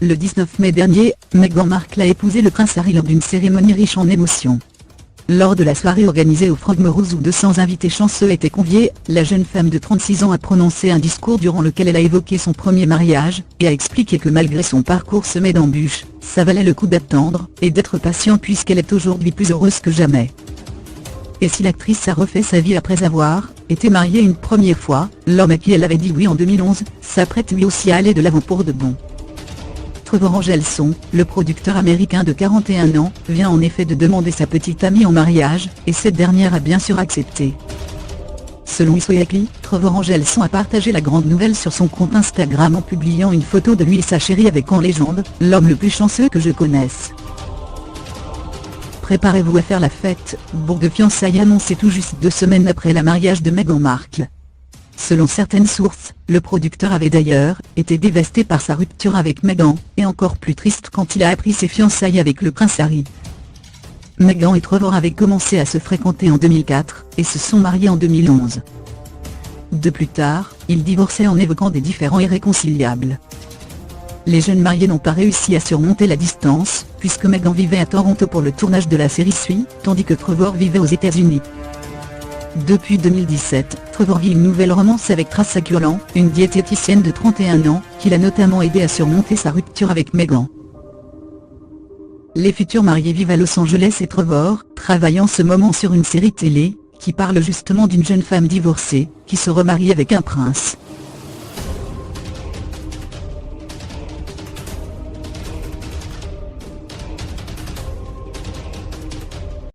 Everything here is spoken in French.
Le 19 mai dernier, Meghan Markle a épousé le prince Harry lors d'une cérémonie riche en émotions. Lors de la soirée organisée au Frogmorous où 200 invités chanceux étaient conviés, la jeune femme de 36 ans a prononcé un discours durant lequel elle a évoqué son premier mariage, et a expliqué que malgré son parcours semé d'embûches, ça valait le coup d'attendre, et d'être patient puisqu'elle est aujourd'hui plus heureuse que jamais. Et si l'actrice a refait sa vie après avoir été mariée une première fois, l'homme à qui elle avait dit oui en 2011, s'apprête lui aussi à aller de l'avant pour de bon. Trevor Angelson, le producteur américain de 41 ans, vient en effet de demander sa petite amie en mariage, et cette dernière a bien sûr accepté. Selon Is Weekly, Trevor Angelson a partagé la grande nouvelle sur son compte Instagram en publiant une photo de lui et sa chérie avec en légende « L'homme le plus chanceux que je connaisse ». Préparez-vous à faire la fête, bourg de fiançailles annoncé tout juste 2 semaines après le mariage de Meghan Markle. Selon certaines sources, le producteur avait d'ailleurs été dévasté par sa rupture avec Meghan, et encore plus triste quand il a appris ses fiançailles avec le prince Harry. Meghan et Trevor avaient commencé à se fréquenter en 2004, et se sont mariés en 2011. De plus tard, ils divorçaient en évoquant des différends irréconciliables. Les jeunes mariés n'ont pas réussi à surmonter la distance, puisque Meghan vivait à Toronto pour le tournage de la série Suis, tandis que Trevor vivait aux États-Unis. Depuis 2017, Trevor vit une nouvelle romance avec Tracy Curlan, une diététicienne de 31 ans, qui l'a notamment aidé à surmonter sa rupture avec Meghan. Les futurs mariés vivent à Los Angeles et Trevor travaille en ce moment sur une série télé, qui parle justement d'une jeune femme divorcée, qui se remarie avec un prince.